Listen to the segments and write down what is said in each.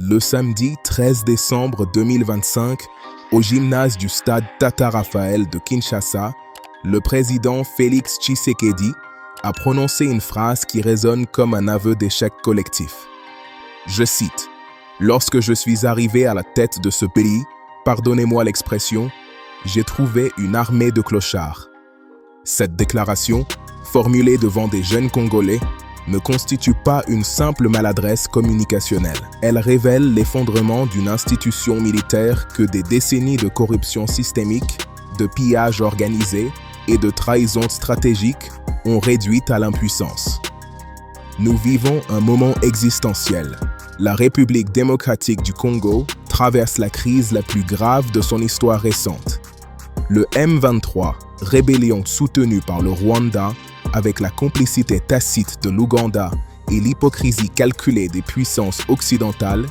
Le samedi 13 décembre 2025, au gymnase du stade Tata Raphaël de Kinshasa, le président Félix Tshisekedi a prononcé une phrase qui résonne comme un aveu d'échec collectif. Je cite : « Lorsque je suis arrivé à la tête de ce pays, pardonnez-moi l'expression, j'ai trouvé une armée de clochards. » Cette déclaration, formulée devant des jeunes Congolais, ne constitue pas une simple maladresse communicationnelle. Elle révèle l'effondrement d'une institution militaire que des décennies de corruption systémique, de pillage organisé et de trahison stratégique ont réduit à l'impuissance. Nous vivons un moment existentiel. La République démocratique du Congo traverse la crise la plus grave de son histoire récente. Le M23, rébellion soutenue par le Rwanda, avec la complicité tacite de l'Ouganda et l'hypocrisie calculée des puissances occidentales,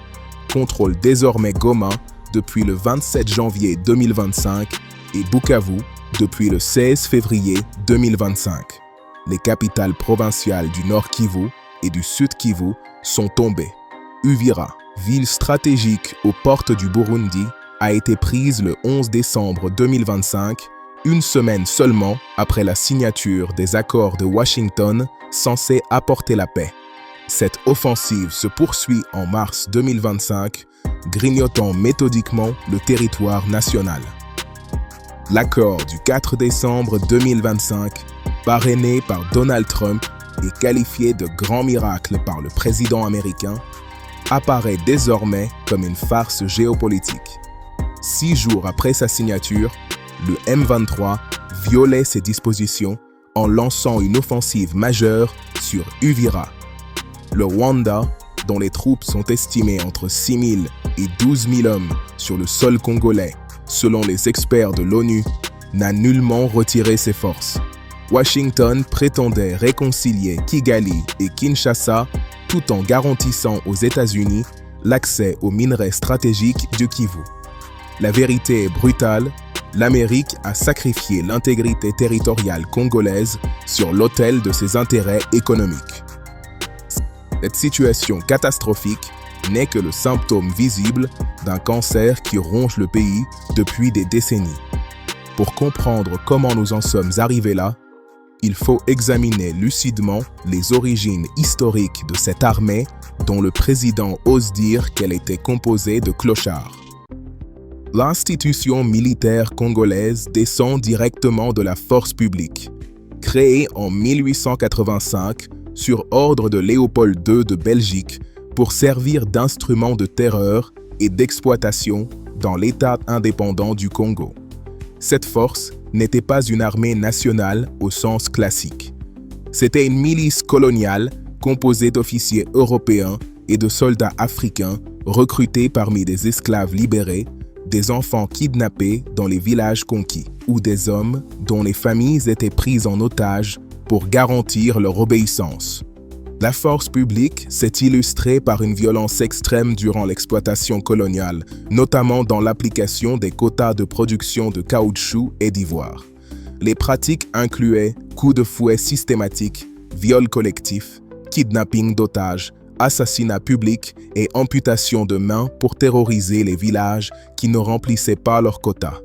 contrôle désormais Goma depuis le 27 janvier 2025 et Bukavu depuis le 16 février 2025. Les capitales provinciales du Nord Kivu et du Sud Kivu sont tombées. Uvira, ville stratégique aux portes du Burundi, a été prise le 11 décembre 2025, une semaine seulement après la signature des accords de Washington censés apporter la paix. Cette offensive se poursuit en mars 2025, grignotant méthodiquement le territoire national. L'accord du 4 décembre 2025, parrainé par Donald Trump et qualifié de grand miracle par le président américain, apparaît désormais comme une farce géopolitique. 6 jours après sa signature, le M23 violait ses dispositions en lançant une offensive majeure sur Uvira. Le Rwanda, dont les troupes sont estimées entre 6 000 et 12 000 hommes sur le sol congolais, selon les experts de l'ONU, n'a nullement retiré ses forces. Washington prétendait réconcilier Kigali et Kinshasa tout en garantissant aux États-Unis l'accès aux minerais stratégiques du Kivu. La vérité est brutale. L'Amérique a sacrifié l'intégrité territoriale congolaise sur l'autel de ses intérêts économiques. Cette situation catastrophique n'est que le symptôme visible d'un cancer qui ronge le pays depuis des décennies. Pour comprendre comment nous en sommes arrivés là, il faut examiner lucidement les origines historiques de cette armée dont le président ose dire qu'elle était composée de clochards. L'institution militaire congolaise descend directement de la force publique. Créée en 1885 sur ordre de Léopold II de Belgique pour servir d'instrument de terreur et d'exploitation dans l'État indépendant du Congo. Cette force n'était pas une armée nationale au sens classique. C'était une milice coloniale composée d'officiers européens et de soldats africains recrutés parmi des esclaves libérés, des enfants kidnappés dans les villages conquis, ou des hommes dont les familles étaient prises en otage pour garantir leur obéissance. La force publique s'est illustrée par une violence extrême durant l'exploitation coloniale, notamment dans l'application des quotas de production de caoutchouc et d'ivoire. Les pratiques incluaient coups de fouet systématiques, viols collectifs, kidnapping d'otages, assassinats publics et amputation de mains pour terroriser les villages qui ne remplissaient pas leurs quotas.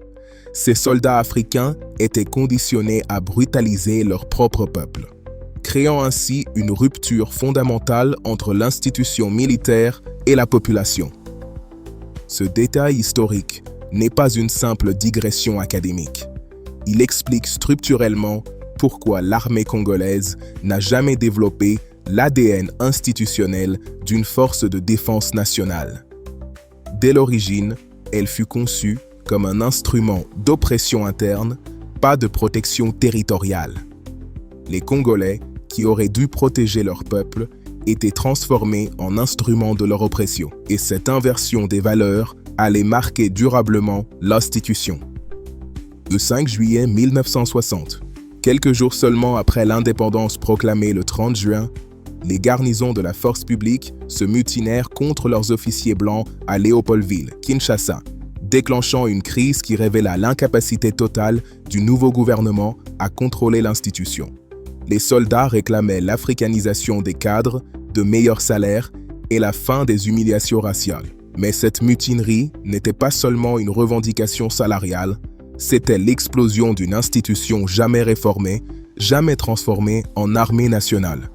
Ces soldats africains étaient conditionnés à brutaliser leur propre peuple, créant ainsi une rupture fondamentale entre l'institution militaire et la population. Ce détail historique n'est pas une simple digression académique. Il explique structurellement pourquoi l'armée congolaise n'a jamais développé l'ADN institutionnel d'une force de défense nationale. Dès l'origine, elle fut conçue comme un instrument d'oppression interne, pas de protection territoriale. Les Congolais, qui auraient dû protéger leur peuple, étaient transformés en instruments de leur oppression. Et cette inversion des valeurs allait marquer durablement l'institution. Le 5 juillet 1960, quelques jours seulement après l'indépendance proclamée le 30 juin, les garnisons de la force publique se mutinèrent contre leurs officiers blancs à Léopoldville, Kinshasa, déclenchant une crise qui révéla l'incapacité totale du nouveau gouvernement à contrôler l'institution. Les soldats réclamaient l'africanisation des cadres, de meilleurs salaires et la fin des humiliations raciales. Mais cette mutinerie n'était pas seulement une revendication salariale, c'était l'explosion d'une institution jamais réformée, jamais transformée en armée nationale.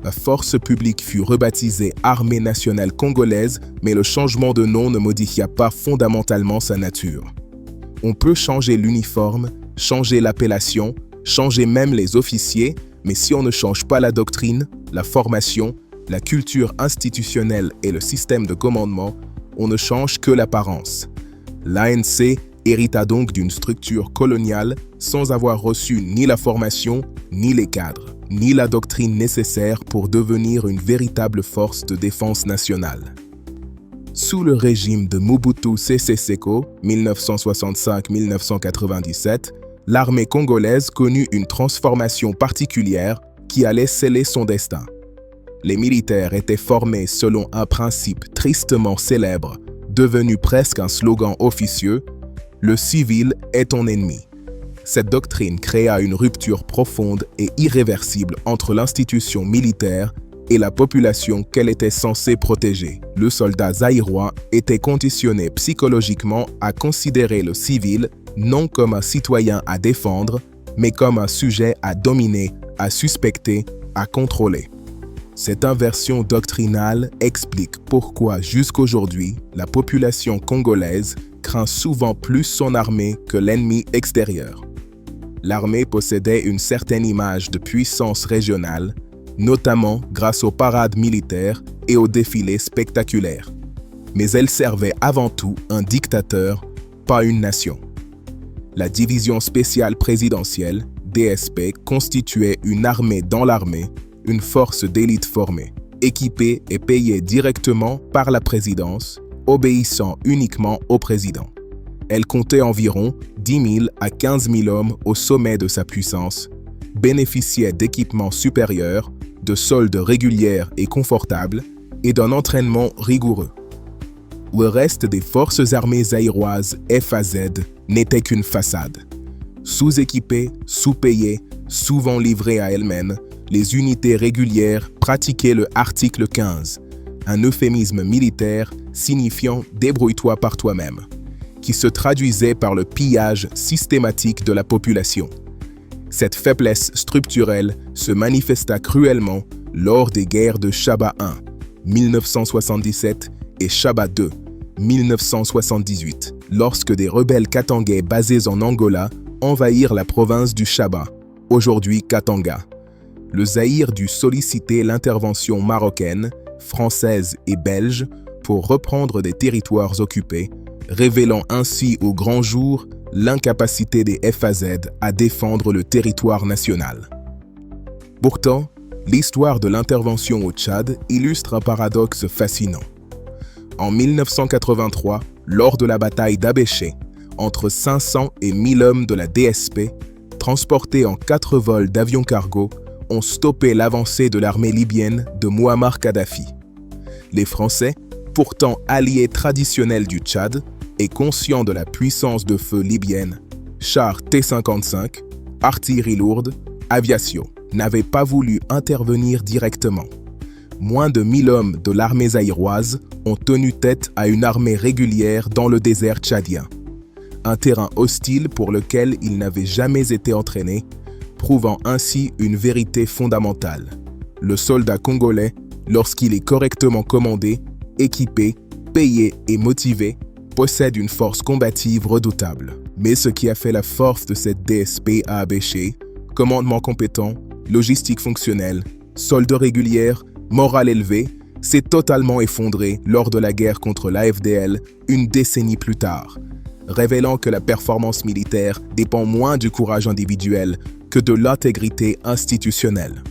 La force publique fut rebaptisée Armée nationale congolaise, mais le changement de nom ne modifia pas fondamentalement sa nature. On peut changer l'uniforme, changer l'appellation, changer même les officiers, mais si on ne change pas la doctrine, la formation, la culture institutionnelle et le système de commandement, on ne change que l'apparence. L'ANC hérita donc d'une structure coloniale sans avoir reçu ni la formation, ni les cadres, ni la doctrine nécessaire pour devenir une véritable force de défense nationale. Sous le régime de Mobutu Sese Seko, 1965-1997, l'armée congolaise connut une transformation particulière qui allait sceller son destin. Les militaires étaient formés selon un principe tristement célèbre, devenu presque un slogan officieux, « Le civil est ton ennemi ». Cette doctrine créa une rupture profonde et irréversible entre l'institution militaire et la population qu'elle était censée protéger. Le soldat zaïrois était conditionné psychologiquement à considérer le civil non comme un citoyen à défendre, mais comme un sujet à dominer, à suspecter, à contrôler. Cette inversion doctrinale explique pourquoi jusqu'aujourd'hui, la population congolaise craint souvent plus son armée que l'ennemi extérieur. L'armée possédait une certaine image de puissance régionale, notamment grâce aux parades militaires et aux défilés spectaculaires. Mais elle servait avant tout un dictateur, pas une nation. La division spéciale présidentielle, DSP, constituait une armée dans l'armée, une force d'élite formée, équipée et payée directement par la présidence, obéissant uniquement au président. Elle comptait environ 10 000 à 15 000 hommes au sommet de sa puissance, bénéficiait d'équipements supérieurs, de soldes régulières et confortables, et d'un entraînement rigoureux. Le reste des forces armées zaïroises FAZ n'était qu'une façade. Sous-équipées, sous-payées, souvent livrées à elles-mêmes, les unités régulières pratiquaient le article 15, un euphémisme militaire signifiant « débrouille-toi par toi-même », qui se traduisait par le pillage systématique de la population. Cette faiblesse structurelle se manifesta cruellement lors des guerres de Shaba I, 1977, et Shaba II, 1978, lorsque des rebelles katangais basés en Angola envahirent la province du Shaba, aujourd'hui Katanga. Le Zaïre dut solliciter l'intervention marocaine, française et belge pour reprendre des territoires occupés, révélant ainsi au grand jour l'incapacité des FAZ à défendre le territoire national. Pourtant, l'histoire de l'intervention au Tchad illustre un paradoxe fascinant. En 1983, lors de la bataille d'Abéché, entre 500 et 1000 hommes de la DSP, transportés en 4 vols d'avions cargo, ont stoppé l'avancée de l'armée libyenne de Mouammar Kadhafi. Les Français, pourtant alliés traditionnels du Tchad et conscients de la puissance de feu libyenne, chars T-55, artillerie lourde, aviation, n'avaient pas voulu intervenir directement. Moins de 1000 hommes de l'armée zaïroise ont tenu tête à une armée régulière dans le désert tchadien. Un terrain hostile pour lequel ils n'avaient jamais été entraînés, prouvant ainsi une vérité fondamentale. Le soldat congolais, lorsqu'il est correctement commandé, équipé, payé et motivé, possède une force combative redoutable. Mais ce qui a fait la force de cette DSP à Abéché, commandement compétent, logistique fonctionnelle, solde régulière, morale élevée, s'est totalement effondré lors de la guerre contre l'AFDL une décennie plus tard, révélant que la performance militaire dépend moins du courage individuel que de l'intégrité institutionnelle.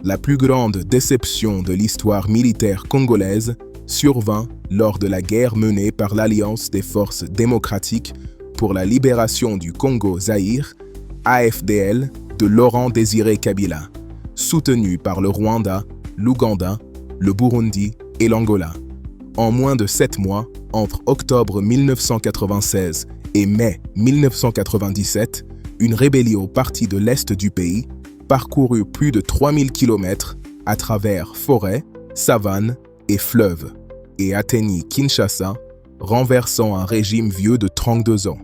La plus grande déception de l'histoire militaire congolaise survint lors de la guerre menée par l'Alliance des forces démocratiques pour la libération du Congo-Zaïre, AFDL, de Laurent-Désiré Kabila, soutenu par le Rwanda, l'Ouganda, le Burundi et l'Angola. En moins de 7 mois, entre octobre 1996 et mai 1997, une rébellion partie de l'est du pays parcourut plus de 3000 km à travers forêts, savanes et fleuves. et atteignit Kinshasa, renversant un régime vieux de 32 ans.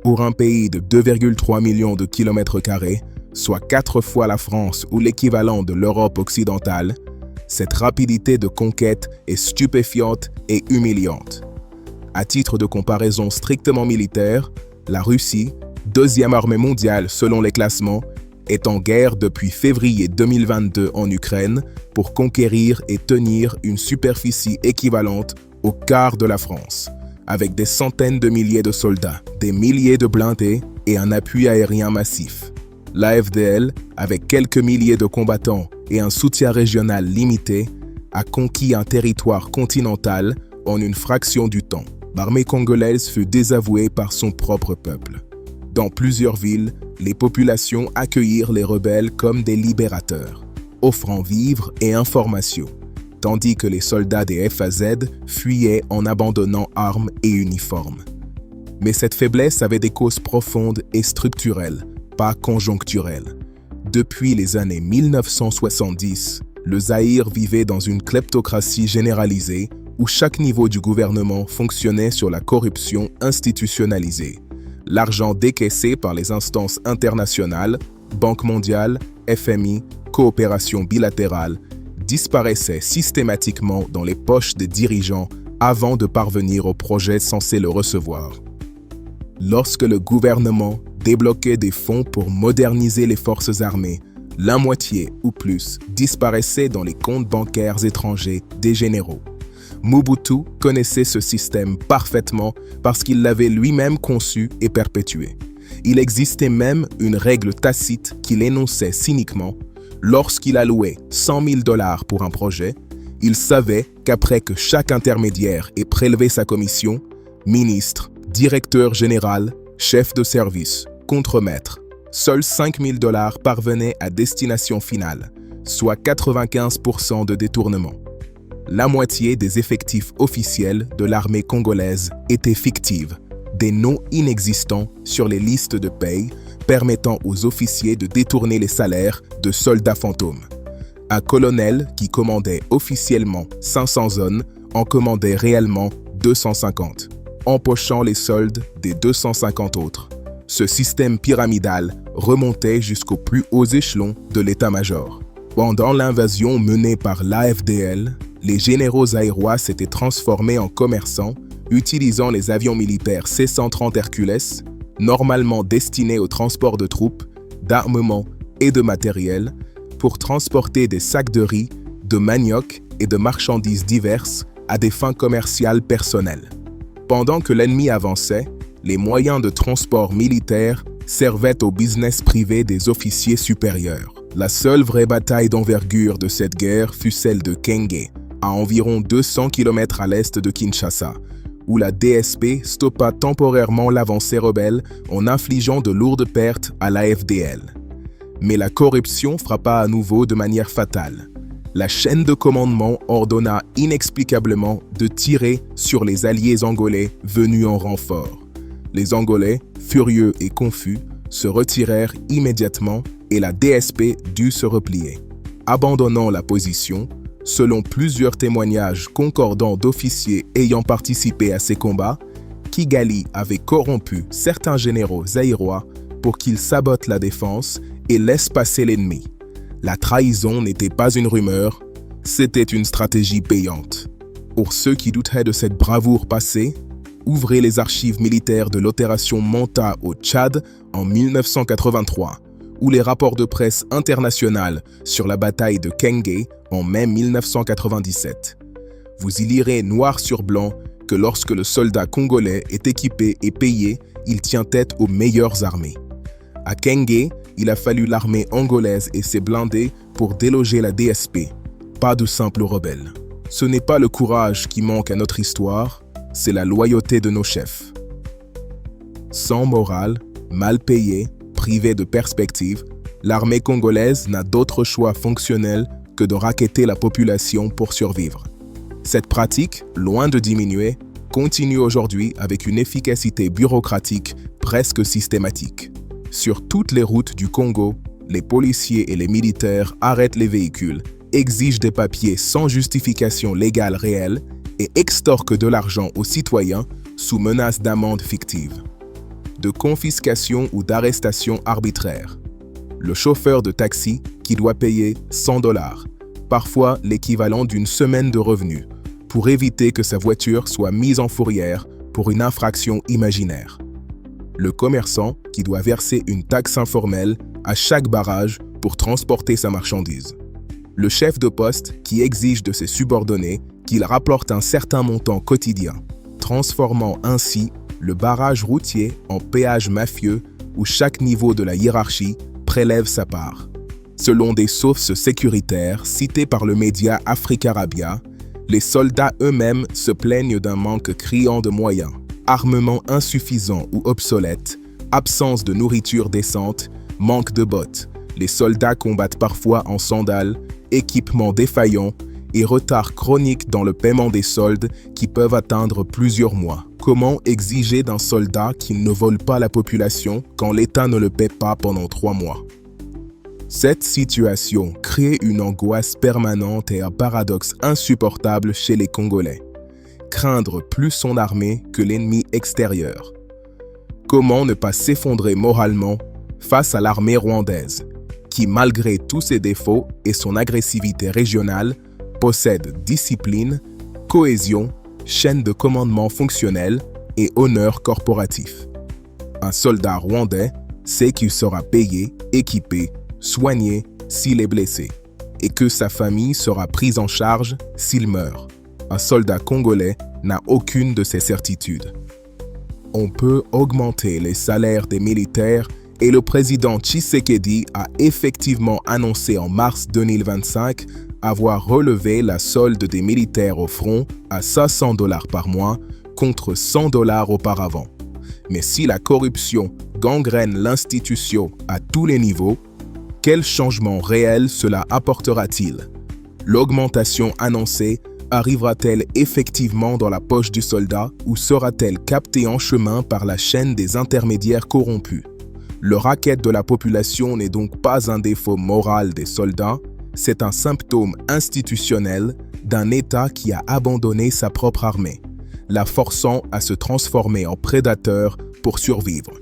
Pour un pays de 2,3 millions de kilomètres carrés, soit 4 fois la France ou l'équivalent de l'Europe occidentale, cette rapidité de conquête est stupéfiante et humiliante. À titre de comparaison strictement militaire, la Russie, deuxième armée mondiale selon les classements, est en guerre depuis février 2022 en Ukraine pour conquérir et tenir une superficie équivalente au quart de la France, avec des centaines de milliers de soldats, des milliers de blindés et un appui aérien massif. L'AFDL, avec quelques milliers de combattants et un soutien régional limité, a conquis un territoire continental en une fraction du temps. L'armée congolaise fut désavouée par son propre peuple. Dans plusieurs villes, les populations accueillirent les rebelles comme des libérateurs, offrant vivres et informations, tandis que les soldats des FAZ fuyaient en abandonnant armes et uniformes. Mais cette faiblesse avait des causes profondes et structurelles, pas conjoncturelles. Depuis les années 1970, le Zaïre vivait dans une kleptocratie généralisée où chaque niveau du gouvernement fonctionnait sur la corruption institutionnalisée. L'argent décaissé par les instances internationales, Banque mondiale, FMI, coopération bilatérale, disparaissait systématiquement dans les poches des dirigeants avant de parvenir au projet censé le recevoir. Lorsque le gouvernement débloquait des fonds pour moderniser les forces armées, la moitié ou plus disparaissait dans les comptes bancaires étrangers des généraux. Mobutu connaissait ce système parfaitement parce qu'il l'avait lui-même conçu et perpétué. Il existait même une règle tacite qu'il énonçait cyniquement. Lorsqu'il allouait 100 000 $ pour un projet, il savait qu'après que chaque intermédiaire ait prélevé sa commission, ministre, directeur général, chef de service, contremaître, seuls 5 000 $ parvenaient à destination finale, soit 95% de détournement. La moitié des effectifs officiels de l'armée congolaise étaient fictives, des noms inexistants sur les listes de paye permettant aux officiers de détourner les salaires de soldats fantômes. Un colonel qui commandait officiellement 500 hommes en commandait réellement 250, empochant les soldes des 250 autres. Ce système pyramidal remontait jusqu'aux plus hauts échelons de l'état-major. Pendant l'invasion menée par l'AFDL, les généraux zaïrois s'étaient transformés en commerçants, utilisant les avions militaires C-130 Hercules, normalement destinés au transport de troupes, d'armement et de matériel, pour transporter des sacs de riz, de manioc et de marchandises diverses à des fins commerciales personnelles. Pendant que l'ennemi avançait, les moyens de transport militaire servaient au business privé des officiers supérieurs. La seule vraie bataille d'envergure de cette guerre fut celle de Kenge, à environ 200 km à l'est de Kinshasa, où la DSP stoppa temporairement l'avancée rebelle en infligeant de lourdes pertes à l'AFDL. Mais la corruption frappa à nouveau de manière fatale. La chaîne de commandement ordonna inexplicablement de tirer sur les alliés angolais venus en renfort. Les Angolais, furieux et confus, se retirèrent immédiatement et la DSP dut se replier. Abandonnant la position, selon plusieurs témoignages concordants d'officiers ayant participé à ces combats, Kigali avait corrompu certains généraux zaïrois pour qu'ils sabotent la défense et laissent passer l'ennemi. La trahison n'était pas une rumeur, c'était une stratégie payante. Pour ceux qui douteraient de cette bravoure passée, ouvrez les archives militaires de l'opération Manta au Tchad en 1983 ou les rapports de presse internationaux sur la bataille de Kenge en mai 1997. Vous y lirez noir sur blanc que lorsque le soldat congolais est équipé et payé, il tient tête aux meilleures armées. À Kenge, il a fallu l'armée angolaise et ses blindés pour déloger la DSP, pas de simples rebelles. Ce n'est pas le courage qui manque à notre histoire, c'est la loyauté de nos chefs. Sans morale, mal payée, privée de perspective, l'armée congolaise n'a d'autre choix fonctionnel que de racketter la population pour survivre. Cette pratique, loin de diminuer, continue aujourd'hui avec une efficacité bureaucratique presque systématique. Sur toutes les routes du Congo, les policiers et les militaires arrêtent les véhicules, exige des papiers sans justification légale réelle et extorque de l'argent aux citoyens sous menace d'amende fictive, de confiscation ou d'arrestation arbitraire. Le chauffeur de taxi qui doit payer 100 $, parfois l'équivalent d'une semaine de revenus, pour éviter que sa voiture soit mise en fourrière pour une infraction imaginaire. Le commerçant qui doit verser une taxe informelle à chaque barrage pour transporter sa marchandise. Le chef de poste qui exige de ses subordonnés qu'il rapporte un certain montant quotidien, transformant ainsi le barrage routier en péage mafieux où chaque niveau de la hiérarchie prélève sa part. Selon des sources sécuritaires citées par le média Africarabia, les soldats eux-mêmes se plaignent d'un manque criant de moyens, armement insuffisant ou obsolète, absence de nourriture décente, manque de bottes. Les soldats combattent parfois en sandales, équipements défaillants et retard chronique dans le paiement des soldes qui peuvent atteindre plusieurs mois. Comment exiger d'un soldat qu'il ne vole pas la population quand l'État ne le paie pas pendant 3 mois? Cette situation crée une angoisse permanente et un paradoxe insupportable chez les Congolais. Craindre plus son armée que l'ennemi extérieur. Comment ne pas s'effondrer moralement face à l'armée rwandaise, qui malgré tous ses défauts et son agressivité régionale, possède discipline, cohésion, chaîne de commandement fonctionnelle et honneur corporatif. Un soldat rwandais sait qu'il sera payé, équipé, soigné s'il est blessé et que sa famille sera prise en charge s'il meurt. Un soldat congolais n'a aucune de ces certitudes. On peut augmenter les salaires des militaires et le président Tshisekedi a effectivement annoncé en mars 2025 avoir relevé la solde des militaires au front à 500 $ par mois contre 100 $ auparavant. Mais si la corruption gangrène l'institution à tous les niveaux, quel changement réel cela apportera-t-il? L'augmentation annoncée arrivera-t-elle effectivement dans la poche du soldat ou sera-t-elle captée en chemin par la chaîne des intermédiaires corrompus? Le racket de la population n'est donc pas un défaut moral des soldats, c'est un symptôme institutionnel d'un État qui a abandonné sa propre armée, la forçant à se transformer en prédateur pour survivre.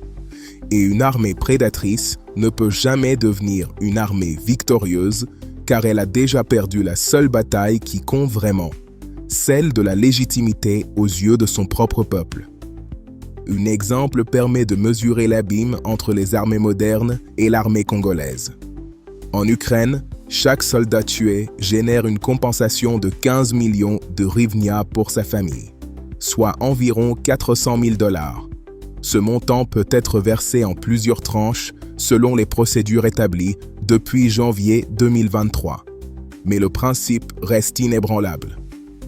Et une armée prédatrice ne peut jamais devenir une armée victorieuse car elle a déjà perdu la seule bataille qui compte vraiment, celle de la légitimité aux yeux de son propre peuple. Un exemple permet de mesurer l'abîme entre les armées modernes et l'armée congolaise. En Ukraine, chaque soldat tué génère une compensation de 15 millions de hryvnia pour sa famille, soit environ 400 000 $. Ce montant peut être versé en plusieurs tranches selon les procédures établies depuis janvier 2023. Mais le principe reste inébranlable.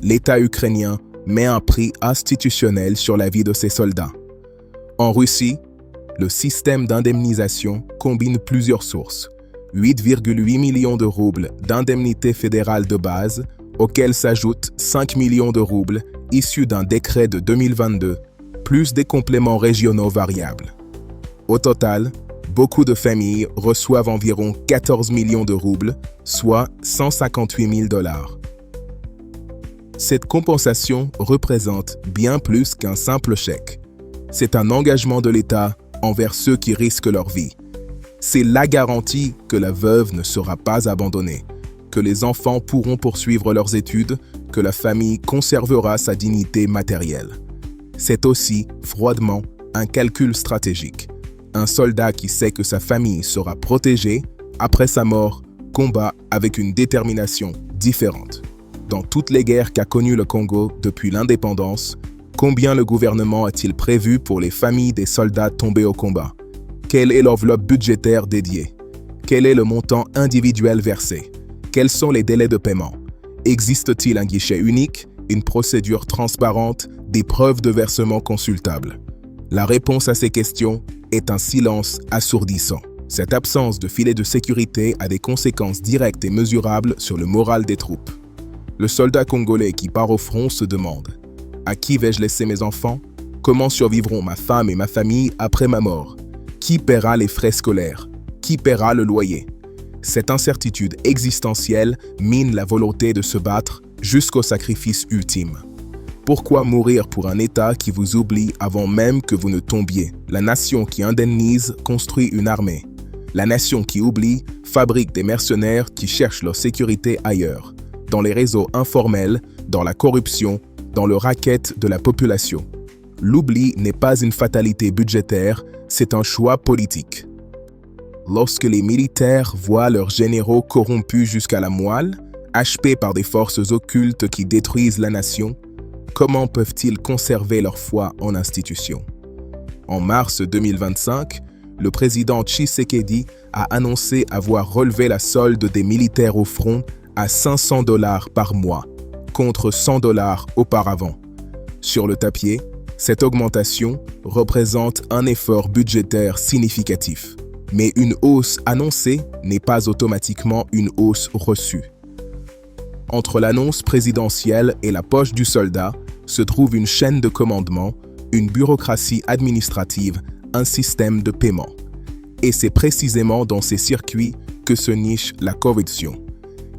L'État ukrainien met un prix institutionnel sur la vie de ses soldats. En Russie, le système d'indemnisation combine plusieurs sources. 8,8 millions de roubles d'indemnités fédérales de base, auxquelles s'ajoutent 5 millions de roubles issus d'un décret de 2022, plus des compléments régionaux variables. Au total, beaucoup de familles reçoivent environ 14 millions de roubles, soit 158 000 $. Cette compensation représente bien plus qu'un simple chèque. C'est un engagement de l'État envers ceux qui risquent leur vie. C'est la garantie que la veuve ne sera pas abandonnée, que les enfants pourront poursuivre leurs études, que la famille conservera sa dignité matérielle. C'est aussi, froidement, un calcul stratégique. Un soldat qui sait que sa famille sera protégée, après sa mort, combat avec une détermination différente. Dans toutes les guerres qu'a connues le Congo depuis l'indépendance, combien le gouvernement a-t-il prévu pour les familles des soldats tombés au combat? Quelle est l'enveloppe budgétaire dédiée? Quel est le montant individuel versé? Quels sont les délais de paiement? Existe-t-il un guichet unique, une procédure transparente, des preuves de versement consultables? La réponse à ces questions est un silence assourdissant. Cette absence de filet de sécurité a des conséquences directes et mesurables sur le moral des troupes. Le soldat congolais qui part au front se demande « À qui vais-je laisser mes enfants? Comment survivront ma femme et ma famille après ma mort? Qui paiera les frais scolaires? Qui paiera le loyer ?» Cette incertitude existentielle mine la volonté de se battre jusqu'au sacrifice ultime. Pourquoi mourir pour un État qui vous oublie avant même que vous ne tombiez? La nation qui indemnise construit une armée. La nation qui oublie fabrique des mercenaires qui cherchent leur sécurité ailleurs, dans les réseaux informels, dans la corruption, dans le racket de la population. L'oubli n'est pas une fatalité budgétaire, c'est un choix politique. Lorsque les militaires voient leurs généraux corrompus jusqu'à la moelle, achetés par des forces occultes qui détruisent la nation, comment peuvent-ils conserver leur foi en institutions? En mars 2025, le président Tshisekedi a annoncé avoir relevé la solde des militaires au front à $500 par mois, contre $100 auparavant. Sur le papier, cette augmentation représente un effort budgétaire significatif. Mais une hausse annoncée n'est pas automatiquement une hausse reçue. Entre l'annonce présidentielle et la poche du soldat se trouve une chaîne de commandement, une bureaucratie administrative, un système de paiement. Et c'est précisément dans ces circuits que se niche la corruption.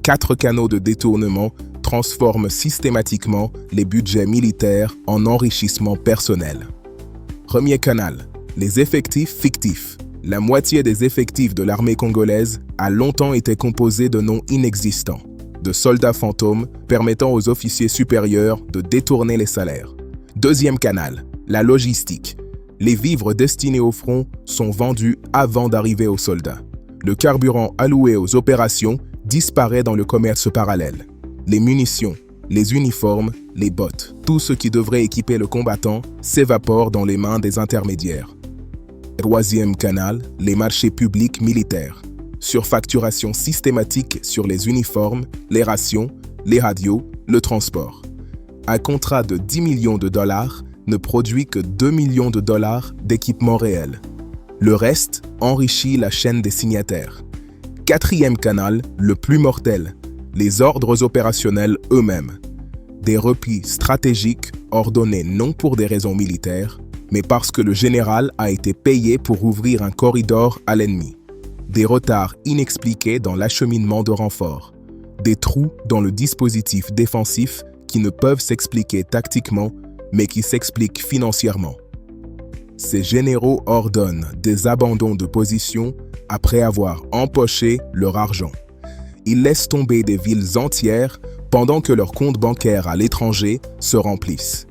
4 canaux de détournement transforment systématiquement les budgets militaires en enrichissement personnel. Premier canal, les effectifs fictifs. La moitié des effectifs de l'armée congolaise a longtemps été composée de noms inexistants, de soldats fantômes permettant aux officiers supérieurs de détourner les salaires. Deuxième canal, la logistique. Les vivres destinés au front sont vendus avant d'arriver aux soldats. Le carburant alloué aux opérations disparaît dans le commerce parallèle. Les munitions, les uniformes, les bottes, tout ce qui devrait équiper le combattant s'évapore dans les mains des intermédiaires. Troisième canal, les marchés publics militaires. Surfacturation systématique sur les uniformes, les rations, les radios, le transport. Un contrat de $10 millions ne produit que $2 millions d'équipements réels. Le reste enrichit la chaîne des signataires. Quatrième canal, le plus mortel, les ordres opérationnels eux-mêmes. Des replis stratégiques ordonnés non pour des raisons militaires, mais parce que le général a été payé pour ouvrir un corridor à l'ennemi. Des retards inexpliqués dans l'acheminement de renforts. Des trous dans le dispositif défensif qui ne peuvent s'expliquer tactiquement, mais qui s'expliquent financièrement. Ces généraux ordonnent des abandons de position après avoir empoché leur argent. Ils laissent tomber des villes entières pendant que leurs comptes bancaires à l'étranger se remplissent.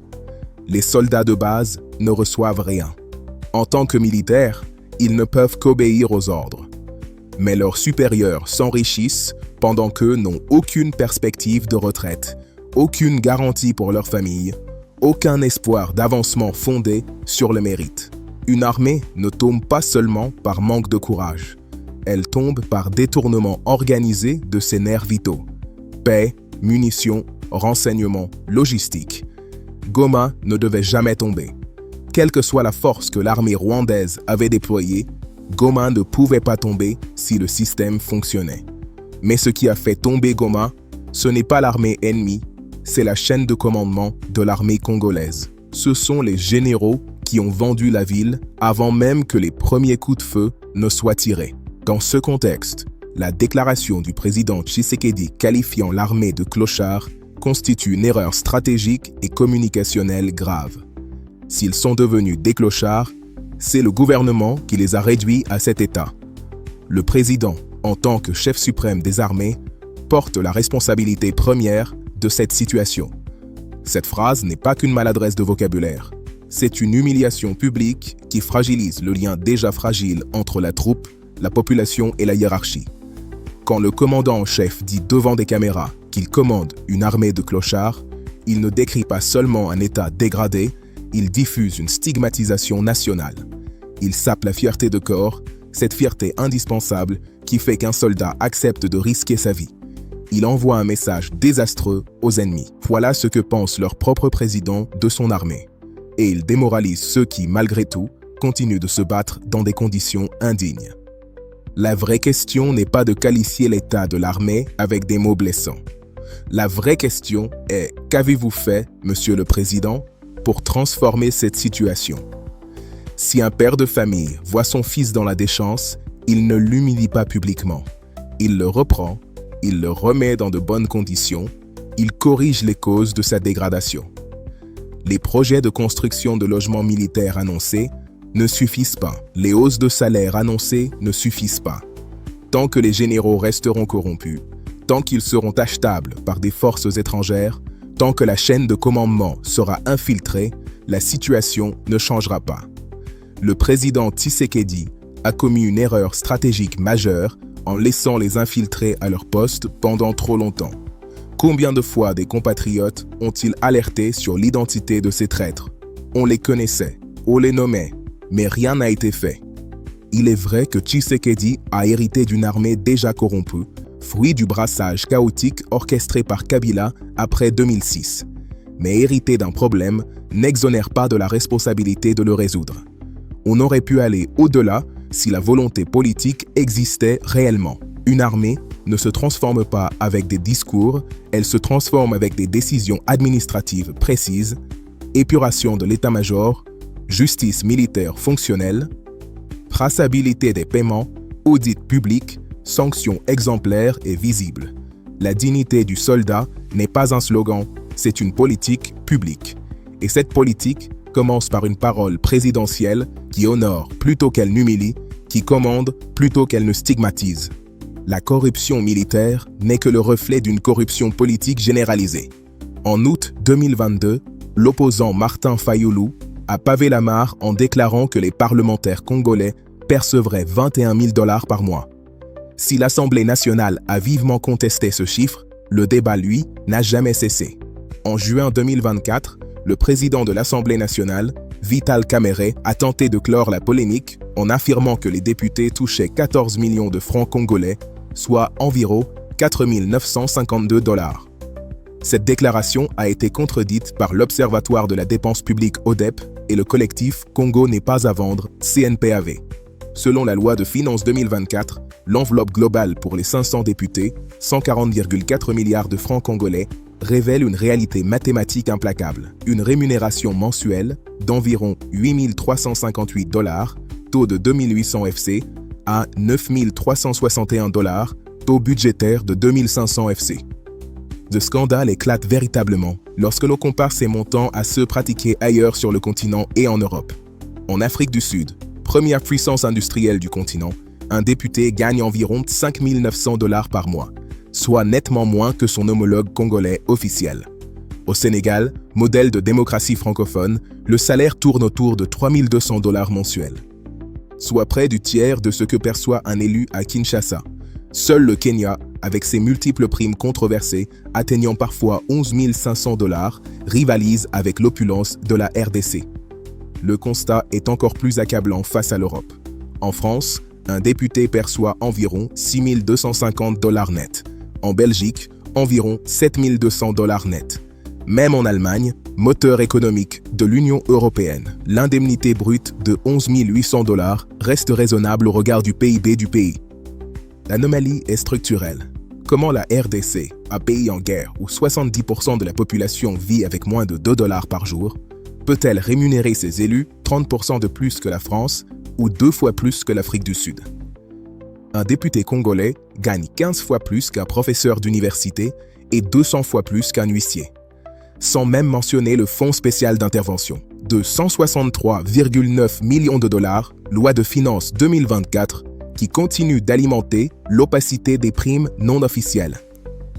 Les soldats de base ne reçoivent rien. En tant que militaires, ils ne peuvent qu'obéir aux ordres. Mais leurs supérieurs s'enrichissent pendant qu'eux n'ont aucune perspective de retraite, aucune garantie pour leur famille, aucun espoir d'avancement fondé sur le mérite. Une armée ne tombe pas seulement par manque de courage. Elle tombe par détournement organisé de ses nerfs vitaux. Paix, munitions, renseignements, logistique. Goma ne devait jamais tomber. Quelle que soit la force que l'armée rwandaise avait déployée, Goma ne pouvait pas tomber si le système fonctionnait. Mais ce qui a fait tomber Goma, ce n'est pas l'armée ennemie, c'est la chaîne de commandement de l'armée congolaise. Ce sont les généraux qui ont vendu la ville avant même que les premiers coups de feu ne soient tirés. Dans ce contexte, la déclaration du président Tshisekedi qualifiant l'armée de clochard constitue une erreur stratégique et communicationnelle grave. S'ils sont devenus des clochards, c'est le gouvernement qui les a réduits à cet état. Le président, en tant que chef suprême des armées, porte la responsabilité première de cette situation. Cette phrase n'est pas qu'une maladresse de vocabulaire. C'est une humiliation publique qui fragilise le lien déjà fragile entre la troupe, la population et la hiérarchie. Quand le commandant en chef dit devant des caméras qu'il commande une armée de clochards, il ne décrit pas seulement un état dégradé, il diffuse une stigmatisation nationale. Il sape la fierté de corps, cette fierté indispensable qui fait qu'un soldat accepte de risquer sa vie. Il envoie un message désastreux aux ennemis. Voilà ce que pense leur propre président de son armée. Et il démoralise ceux qui, malgré tout, continuent de se battre dans des conditions indignes. La vraie question n'est pas de qualifier l'état de l'armée avec des mots blessants. La vraie question est « Qu'avez-vous fait, Monsieur le Président, pour transformer cette situation ?» Si un père de famille voit son fils dans la déchéance, il ne l'humilie pas publiquement. Il le reprend, il le remet dans de bonnes conditions, il corrige les causes de sa dégradation. Les projets de construction de logements militaires annoncés ne suffisent pas. Les hausses de salaire annoncées ne suffisent pas. Tant que les généraux resteront corrompus, tant qu'ils seront achetables par des forces étrangères, tant que la chaîne de commandement sera infiltrée, la situation ne changera pas. Le président Tshisekedi a commis une erreur stratégique majeure en laissant les infiltrés à leur poste pendant trop longtemps. Combien de fois des compatriotes ont-ils alerté sur l'identité de ces traîtres? On les connaissait, on les nommait, mais rien n'a été fait. Il est vrai que Tshisekedi a hérité d'une armée déjà corrompue, fruit du brassage chaotique orchestré par Kabila après 2006. Mais hériter d'un problème n'exonère pas de la responsabilité de le résoudre. On aurait pu aller au-delà si la volonté politique existait réellement. Une armée ne se transforme pas avec des discours, elle se transforme avec des décisions administratives précises, épuration de l'état-major, justice militaire fonctionnelle, traçabilité des paiements, audit public, sanctions exemplaires et visibles. La dignité du soldat n'est pas un slogan, c'est une politique publique. Et cette politique commence par une parole présidentielle qui honore plutôt qu'elle n'humilie, qui commande plutôt qu'elle ne stigmatise. La corruption militaire n'est que le reflet d'une corruption politique généralisée. En août 2022, l'opposant Martin Fayulu a pavé la mare en déclarant que les parlementaires congolais percevraient 21 000 $ par mois. Si l'Assemblée nationale a vivement contesté ce chiffre, le débat, lui, n'a jamais cessé. En juin 2024, le président de l'Assemblée nationale, Vital Kamerhe, a tenté de clore la polémique en affirmant que les députés touchaient 14 millions de francs congolais, soit environ 4 952 $. Cette déclaration a été contredite par l'Observatoire de la dépense publique ODEP et le collectif Congo n'est pas à vendre, CNPAV. Selon la loi de finances 2024, l'enveloppe globale pour les 500 députés, 140,4 milliards de francs congolais, révèle une réalité mathématique implacable. Une rémunération mensuelle d'environ 8 358 $, taux de 2800 FC, à 9 361 $, taux budgétaire de 2500 FC. Ce scandale éclate véritablement lorsque l'on compare ces montants à ceux pratiqués ailleurs sur le continent et en Europe. En Afrique du Sud, première puissance industrielle du continent, un député gagne environ 5 900 $ par mois, soit nettement moins que son homologue congolais officiel. Au Sénégal, modèle de démocratie francophone, le salaire tourne autour de 3 200 $ mensuels, soit près du tiers de ce que perçoit un élu à Kinshasa. Seul le Kenya, avec ses multiples primes controversées, atteignant parfois 11 500 $, rivalise avec l'opulence de la RDC. Le constat est encore plus accablant face à l'Europe. En France, un député perçoit environ 6 250 $ net. En Belgique, environ 7 200 $ net. Même en Allemagne, moteur économique de l'Union européenne, l'indemnité brute de 11 800 $ reste raisonnable au regard du PIB du pays. L'anomalie est structurelle. Comment la RDC, un pays en guerre où 70% de la population vit avec moins de 2 $ par jour, peut-elle rémunérer ses élus 30% de plus que la France ou 2 fois plus que l'Afrique du Sud? Un député congolais gagne 15 fois plus qu'un professeur d'université et 200 fois plus qu'un huissier. Sans même mentionner le fonds spécial d'intervention de 163,9 millions de $, loi de finances 2024, qui continue d'alimenter l'opacité des primes non officielles.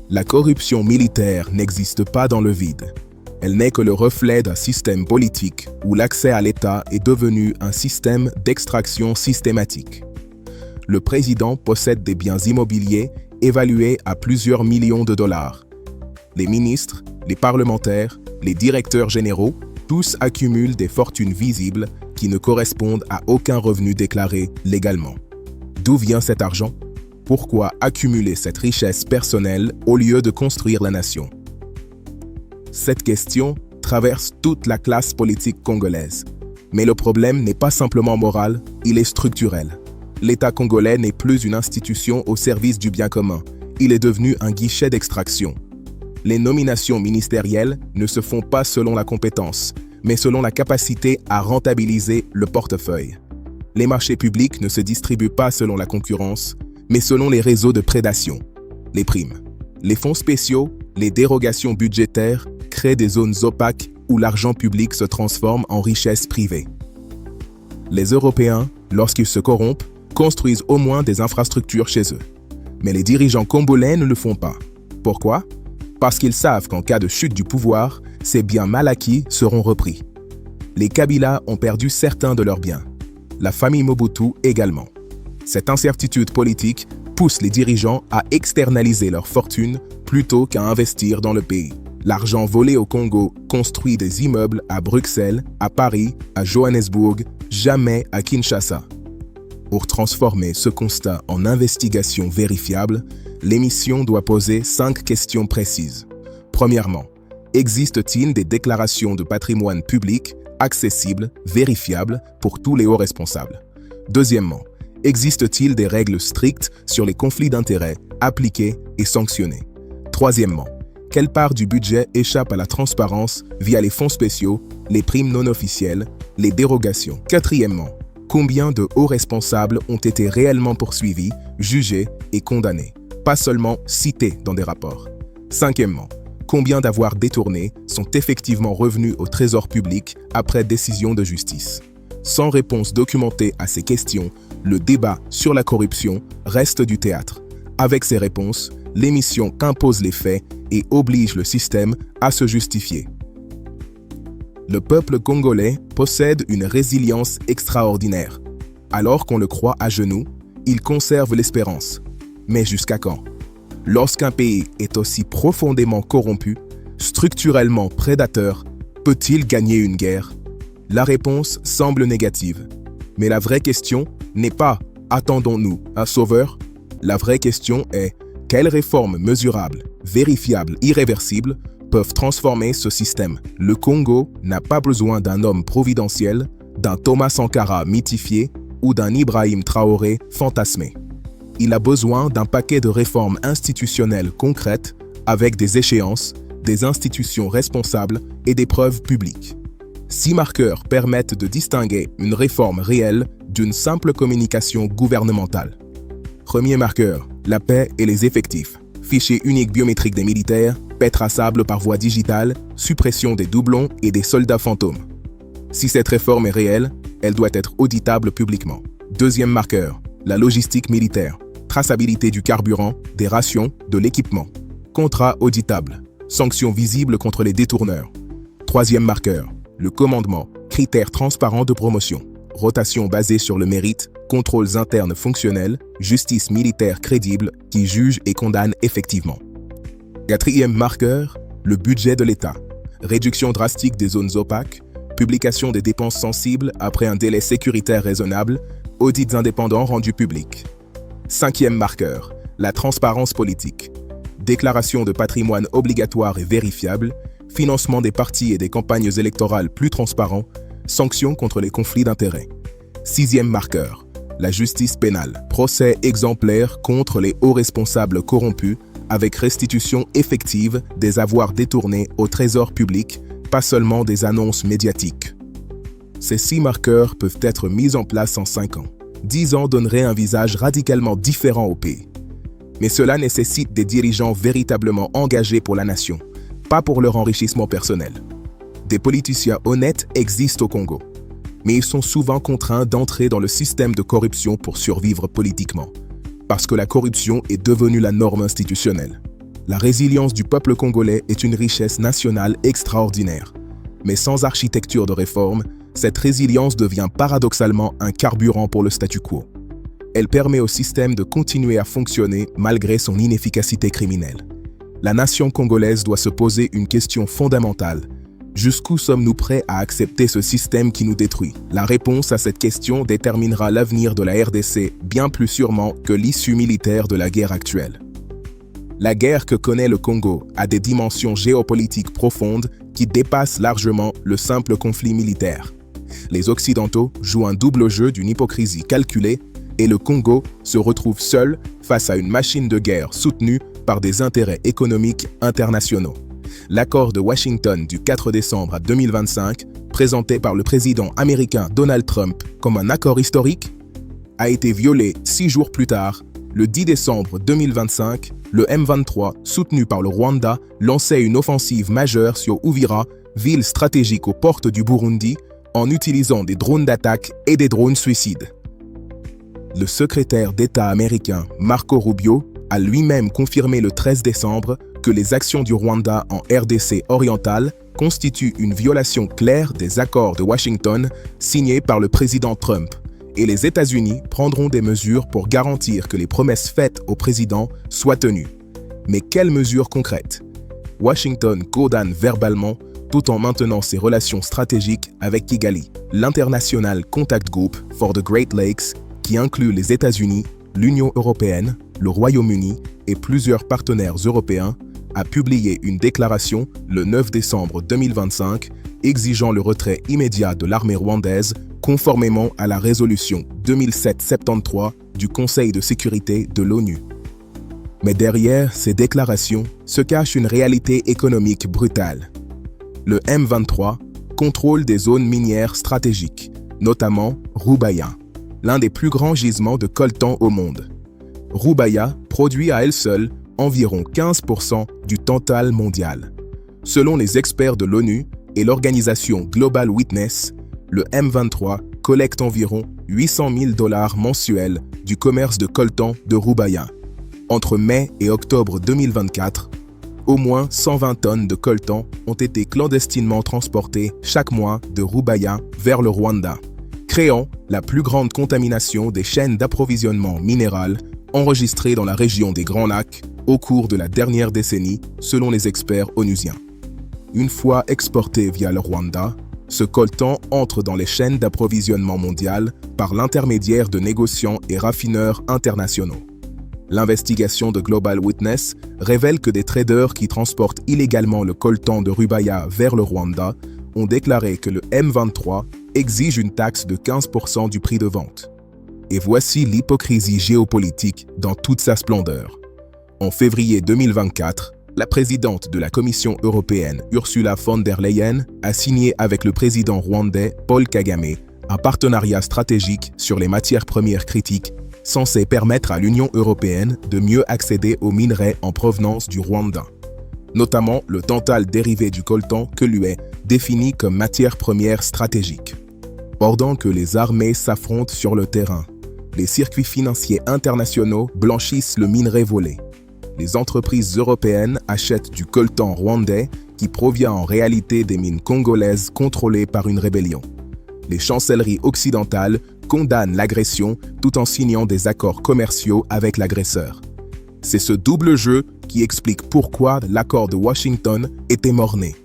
La corruption militaire n'existe pas dans le vide. Elle n'est que le reflet d'un système politique où l'accès à l'État est devenu un système d'extraction systématique. Le président possède des biens immobiliers évalués à plusieurs millions de $. Les ministres, les parlementaires, les directeurs généraux, tous accumulent des fortunes visibles qui ne correspondent à aucun revenu déclaré légalement. D'où vient cet argent? Pourquoi accumuler cette richesse personnelle au lieu de construire la nation? Cette question traverse toute la classe politique congolaise. Mais le problème n'est pas simplement moral, il est structurel. L'État congolais n'est plus une institution au service du bien commun, il est devenu un guichet d'extraction. Les nominations ministérielles ne se font pas selon la compétence, mais selon la capacité à rentabiliser le portefeuille. Les marchés publics ne se distribuent pas selon la concurrence, mais selon les réseaux de prédation, les primes. Les fonds spéciaux, les dérogations budgétaires créent des zones opaques où l'argent public se transforme en richesse privée. Les Européens, lorsqu'ils se corrompent, construisent au moins des infrastructures chez eux. Mais les dirigeants congolais ne le font pas. Pourquoi? Parce qu'ils savent qu'en cas de chute du pouvoir, ces biens mal acquis seront repris. Les Kabila ont perdu certains de leurs biens. La famille Mobutu également. Cette incertitude politique pousse les dirigeants à externaliser leur fortune plutôt qu'à investir dans le pays. L'argent volé au Congo construit des immeubles à Bruxelles, à Paris, à Johannesburg, jamais à Kinshasa. Pour transformer ce constat en investigation vérifiable, l'émission doit poser 5 questions précises. Premièrement, existe-t-il des déclarations de patrimoine public accessibles, vérifiables pour tous les hauts responsables? Deuxièmement, existe-t-il des règles strictes sur les conflits d'intérêts appliquées et sanctionnées? Troisièmement, quelle part du budget échappe à la transparence via les fonds spéciaux, les primes non officielles, les dérogations? Quatrièmement, combien de hauts responsables ont été réellement poursuivis, jugés et condamnés, pas seulement cités dans des rapports? Cinquièmement, combien d'avoirs détournés sont effectivement revenus au trésor public après décision de justice? Sans réponse documentée à ces questions, le débat sur la corruption reste du théâtre. Avec ces réponses, l'émission impose les faits et oblige le système à se justifier. Le peuple congolais possède une résilience extraordinaire. Alors qu'on le croit à genoux, il conserve l'espérance. Mais jusqu'à quand? Lorsqu'un pays est aussi profondément corrompu, structurellement prédateur, peut-il gagner une guerre? La réponse semble négative. Mais la vraie question n'est pas « attendons-nous un sauveur ?» La vraie question est « quelles réformes mesurables, vérifiables, irréversibles peuvent transformer ce système ?» Le Congo n'a pas besoin d'un homme providentiel, d'un Thomas Sankara mythifié ou d'un Ibrahim Traoré fantasmé. Il a besoin d'un paquet de réformes institutionnelles concrètes avec des échéances, des institutions responsables et des preuves publiques. 6 marqueurs permettent de distinguer une réforme réelle d'une simple communication gouvernementale. Premier marqueur, la paix et les effectifs. Fichier unique biométrique des militaires, paix traçable par voie digitale, suppression des doublons et des soldats fantômes. Si cette réforme est réelle, elle doit être auditable publiquement. Deuxième marqueur, la logistique militaire. Traçabilité du carburant, des rations, de l'équipement. Contrat auditable. Sanctions visibles contre les détourneurs. Troisième marqueur, le commandement. Critères transparents de promotion. Rotation basée sur le mérite, contrôles internes fonctionnels, justice militaire crédible qui juge et condamne effectivement. Quatrième marqueur, le budget de l'État. Réduction drastique des zones opaques, publication des dépenses sensibles après un délai sécuritaire raisonnable, audits indépendants rendus publics. Cinquième marqueur, la transparence politique. Déclaration de patrimoine obligatoire et vérifiable, financement des partis et des campagnes électorales plus transparents, sanctions contre les conflits d'intérêts. Sixième marqueur, la justice pénale. Procès exemplaire contre les hauts responsables corrompus avec restitution effective des avoirs détournés au trésor public, pas seulement des annonces médiatiques. Ces 6 marqueurs peuvent être mis en place en 5 ans. 10 ans donneraient un visage radicalement différent au pays. Mais cela nécessite des dirigeants véritablement engagés pour la nation, pas pour leur enrichissement personnel. Des politiciens honnêtes existent au Congo, mais ils sont souvent contraints d'entrer dans le système de corruption pour survivre politiquement, parce que la corruption est devenue la norme institutionnelle. La résilience du peuple congolais est une richesse nationale extraordinaire, mais sans architecture de réforme, cette résilience devient paradoxalement un carburant pour le statu quo. Elle permet au système de continuer à fonctionner malgré son inefficacité criminelle. La nation congolaise doit se poser une question fondamentale. Jusqu'où sommes-nous prêts à accepter ce système qui nous détruit? La réponse à cette question déterminera l'avenir de la RDC bien plus sûrement que l'issue militaire de la guerre actuelle. La guerre que connaît le Congo a des dimensions géopolitiques profondes qui dépassent largement le simple conflit militaire. Les Occidentaux jouent un double jeu d'une hypocrisie calculée et le Congo se retrouve seul face à une machine de guerre soutenue par des intérêts économiques internationaux. L'accord de Washington du 4 décembre 2025, présenté par le président américain Donald Trump comme un accord historique, a été violé 6 jours plus tard, Le 10 décembre 2025, le M23, soutenu par le Rwanda, lançait une offensive majeure sur Uvira, ville stratégique aux portes du Burundi, en utilisant des drones d'attaque et des drones suicides. Le secrétaire d'État américain Marco Rubio a lui-même confirmé le 13 décembre que les actions du Rwanda en RDC orientale constituent une violation claire des accords de Washington signés par le président Trump, et les États-Unis prendront des mesures pour garantir que les promesses faites au président soient tenues. Mais quelles mesures concrètes? Washington condamne verbalement tout en maintenant ses relations stratégiques avec Kigali, l'International Contact Group for the Great Lakes, qui inclut les États-Unis, l'Union européenne, le Royaume-Uni et plusieurs partenaires européens, a publié une déclaration le 9 décembre 2025 exigeant le retrait immédiat de l'armée rwandaise conformément à la résolution 2773 du Conseil de sécurité de l'ONU. Mais derrière ces déclarations se cache une réalité économique brutale. Le M23 contrôle des zones minières stratégiques, notamment Rubaya, l'un des plus grands gisements de coltan au monde. Rubaya produit à elle seule environ 15% du total mondial. Selon les experts de l'ONU et l'organisation Global Witness, le M23 collecte environ $800 000 mensuels du commerce de coltan de Rubaya. Entre mai et octobre 2024, au moins 120 tonnes de coltan ont été clandestinement transportées chaque mois de Rubaya vers le Rwanda, créant la plus grande contamination des chaînes d'approvisionnement minéral enregistrées dans la région des Grands Lacs au cours de la dernière décennie, selon les experts onusiens. Une fois exporté via le Rwanda, ce coltan entre dans les chaînes d'approvisionnement mondiales par l'intermédiaire de négociants et raffineurs internationaux. L'investigation de Global Witness révèle que des traders qui transportent illégalement le coltan de Rubaya vers le Rwanda ont déclaré que le M23 exige une taxe de 15% du prix de vente. Et voici l'hypocrisie géopolitique dans toute sa splendeur. En février 2024, la présidente de la Commission européenne, Ursula von der Leyen, a signé avec le président rwandais Paul Kagame un partenariat stratégique sur les matières premières critiques censé permettre à l'Union européenne de mieux accéder aux minerais en provenance du Rwanda, notamment le tantal dérivé du coltan que l'UE définit comme matière première stratégique. Pendant que les armées s'affrontent sur le terrain, les circuits financiers internationaux blanchissent le minerai volé. Les entreprises européennes achètent du coltan rwandais qui provient en réalité des mines congolaises contrôlées par une rébellion. Les chancelleries occidentales condamnent l'agression tout en signant des accords commerciaux avec l'agresseur. C'est ce double jeu qui explique pourquoi l'accord de Washington était mort-né.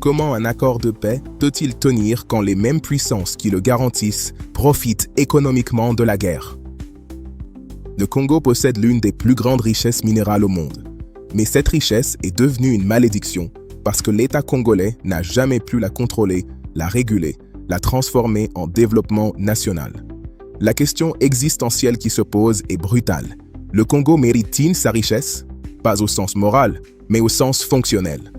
Comment un accord de paix peut-il tenir quand les mêmes puissances qui le garantissent profitent économiquement de la guerre? Le Congo possède l'une des plus grandes richesses minérales au monde. Mais cette richesse est devenue une malédiction parce que l'État congolais n'a jamais pu la contrôler, la réguler, la transformer en développement national. La question existentielle qui se pose est brutale. Le Congo mérite-t-il sa richesse? Pas au sens moral, mais au sens fonctionnel.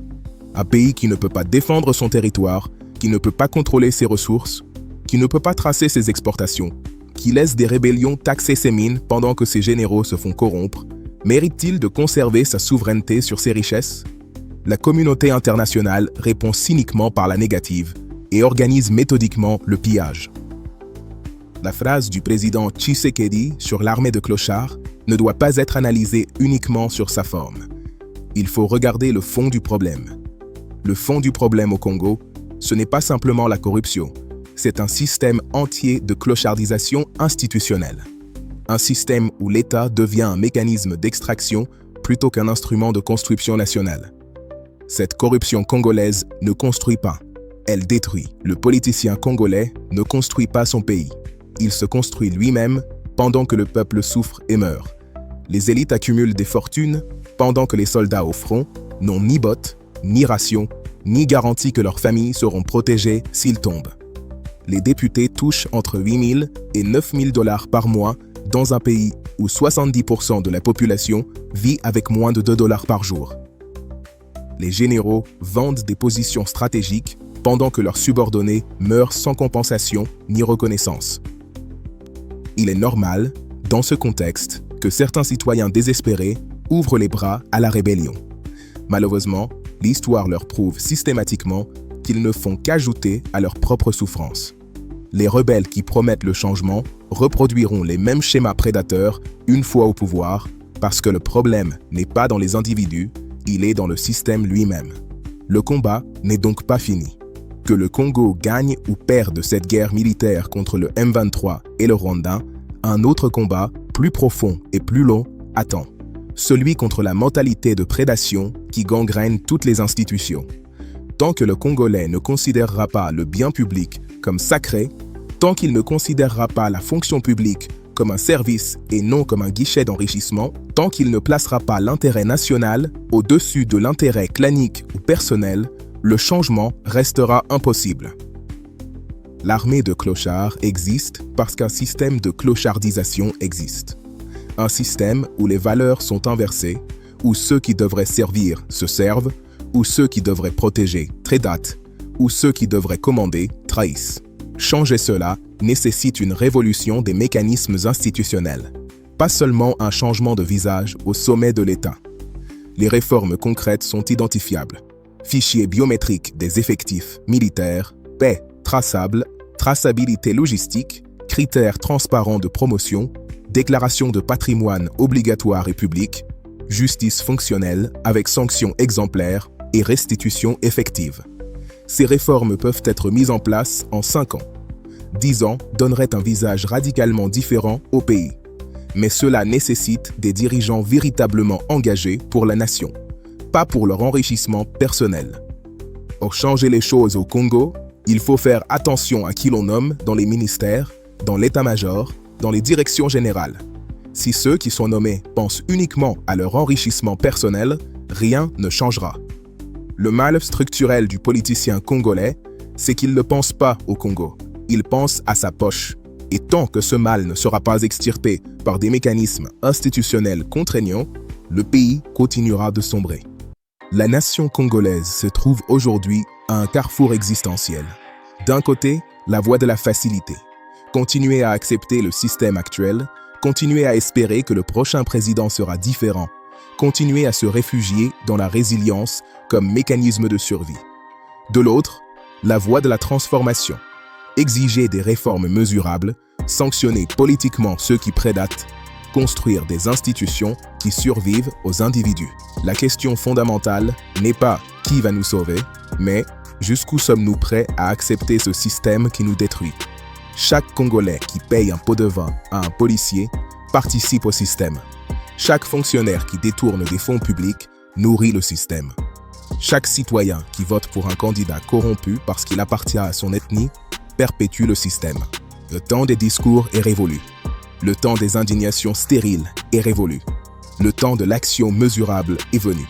Un pays qui ne peut pas défendre son territoire, qui ne peut pas contrôler ses ressources, qui ne peut pas tracer ses exportations, qui laisse des rébellions taxer ses mines pendant que ses généraux se font corrompre, mérite-t-il de conserver sa souveraineté sur ses richesses? La communauté internationale répond cyniquement par la négative et organise méthodiquement le pillage. La phrase du président Tshisekedi sur l'armée de clochards ne doit pas être analysée uniquement sur sa forme. Il faut regarder le fond du problème. Le fond du problème au Congo, ce n'est pas simplement la corruption, c'est un système entier de clochardisation institutionnelle. Un système où l'État devient un mécanisme d'extraction plutôt qu'un instrument de construction nationale. Cette corruption congolaise ne construit pas, elle détruit. Le politicien congolais ne construit pas son pays. Il se construit lui-même pendant que le peuple souffre et meurt. Les élites accumulent des fortunes pendant que les soldats au front n'ont ni bottes, ni rations, ni garantie que leurs familles seront protégées s'ils tombent. Les députés touchent entre 8 000 et 9 000 $ par mois dans un pays où 70% de la population vit avec moins de 2 $ par jour. Les généraux vendent des positions stratégiques pendant que leurs subordonnés meurent sans compensation ni reconnaissance. Il est normal, dans ce contexte que certains citoyens désespérés ouvrent les bras à la rébellion. Malheureusement, l'histoire leur prouve systématiquement qu'ils ne font qu'ajouter à leur propre souffrance. Les rebelles qui promettent le changement reproduiront les mêmes schémas prédateurs une fois au pouvoir, parce que le problème n'est pas dans les individus, il est dans le système lui-même. Le combat n'est donc pas fini. Que le Congo gagne ou perde cette guerre militaire contre le M23 et le Rwanda, un autre combat, plus profond et plus long, attend. Celui contre la mentalité de prédation qui gangrène toutes les institutions. Tant que le Congolais ne considérera pas le bien public comme sacré, tant qu'il ne considérera pas la fonction publique comme un service et non comme un guichet d'enrichissement, tant qu'il ne placera pas l'intérêt national au-dessus de l'intérêt clanique ou personnel, le changement restera impossible. L'armée de clochards existe parce qu'un système de clochardisation existe. Un système où les valeurs sont inversées, où ceux qui devraient servir se servent, où ceux qui devraient protéger trédatent, où ceux qui devraient commander trahissent. Changer cela nécessite une révolution des mécanismes institutionnels, pas seulement un changement de visage au sommet de l'État. Les réformes concrètes sont identifiables. Fichiers biométriques des effectifs militaires, paix traçable, traçabilité logistique, critères transparents de promotion, déclaration de patrimoine obligatoire et public, justice fonctionnelle avec sanctions exemplaires et restitution effective. Ces réformes peuvent être mises en place en 5 ans. 10 ans donneraient un visage radicalement différent au pays. Mais cela nécessite des dirigeants véritablement engagés pour la nation, pas pour leur enrichissement personnel. Pour changer les choses au Congo, il faut faire attention à qui l'on nomme dans les ministères, dans l'état-major, dans les directions générales. Si ceux qui sont nommés pensent uniquement à leur enrichissement personnel, rien ne changera. Le mal structurel du politicien congolais, c'est qu'il ne pense pas au Congo, il pense à sa poche. Et tant que ce mal ne sera pas extirpé par des mécanismes institutionnels contraignants, le pays continuera de sombrer. La nation congolaise se trouve aujourd'hui à un carrefour existentiel. D'un côté, la voie de la facilité. Continuer à accepter le système actuel, continuer à espérer que le prochain président sera différent, continuer à se réfugier dans la résilience comme mécanisme de survie. De l'autre, la voie de la transformation. Exiger des réformes mesurables, sanctionner politiquement ceux qui prédatent, construire des institutions qui survivent aux individus. La question fondamentale n'est pas qui va nous sauver, mais jusqu'où sommes-nous prêts à accepter ce système qui nous détruit. Chaque Congolais qui paye un pot de vin à un policier participe au système. Chaque fonctionnaire qui détourne des fonds publics nourrit le système. Chaque citoyen qui vote pour un candidat corrompu parce qu'il appartient à son ethnie perpétue le système. Le temps des discours est révolu. Le temps des indignations stériles est révolu. Le temps de l'action mesurable est venu.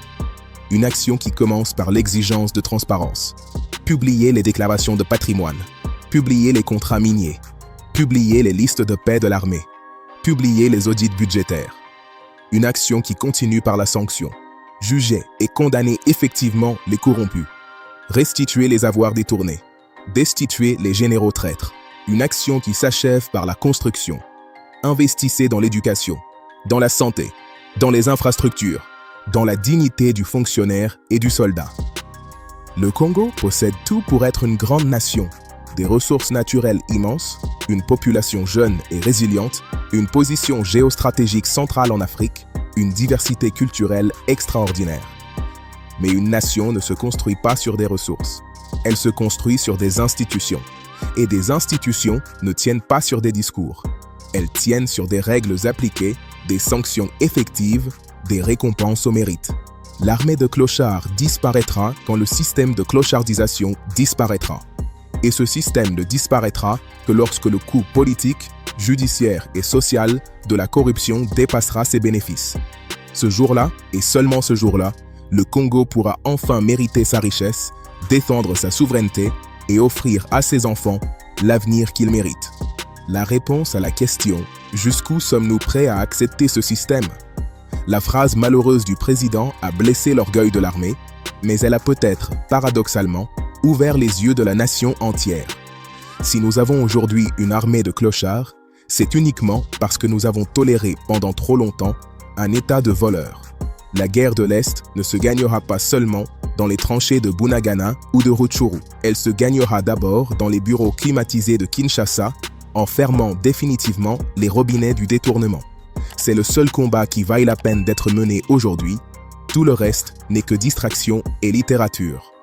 Une action qui commence par l'exigence de transparence. Publier les déclarations de patrimoine. Publier les contrats miniers. Publier les listes de paix de l'armée. Publier les audits budgétaires. Une action qui continue par la sanction. Juger et condamner effectivement les corrompus. Restituer les avoirs détournés. Destituer les généraux traîtres. Une action qui s'achève par la construction. Investissez dans l'éducation, dans la santé, dans les infrastructures, dans la dignité du fonctionnaire et du soldat. Le Congo possède tout pour être une grande nation. Des ressources naturelles immenses, une population jeune et résiliente, une position géostratégique centrale en Afrique, une diversité culturelle extraordinaire. Mais une nation ne se construit pas sur des ressources. Elle se construit sur des institutions. Et des institutions ne tiennent pas sur des discours. Elles tiennent sur des règles appliquées, des sanctions effectives, des récompenses au mérite. L'armée de clochards disparaîtra quand le système de clochardisation disparaîtra. Et ce système ne disparaîtra que lorsque le coût politique, judiciaire et social de la corruption dépassera ses bénéfices. Ce jour-là, et seulement ce jour-là, le Congo pourra enfin mériter sa richesse, défendre sa souveraineté et offrir à ses enfants l'avenir qu'ils méritent. La réponse à la question « Jusqu'où sommes-nous prêts à accepter ce système ?» La phrase malheureuse du président a blessé l'orgueil de l'armée, mais elle a peut-être, paradoxalement, ouvert les yeux de la nation entière. Si nous avons aujourd'hui une armée de clochards, c'est uniquement parce que nous avons toléré pendant trop longtemps un état de voleur. La guerre de l'Est ne se gagnera pas seulement dans les tranchées de Bunagana ou de Rutshuru. Elle se gagnera d'abord dans les bureaux climatisés de Kinshasa en fermant définitivement les robinets du détournement. C'est le seul combat qui vaille la peine d'être mené aujourd'hui. Tout le reste n'est que distraction et littérature.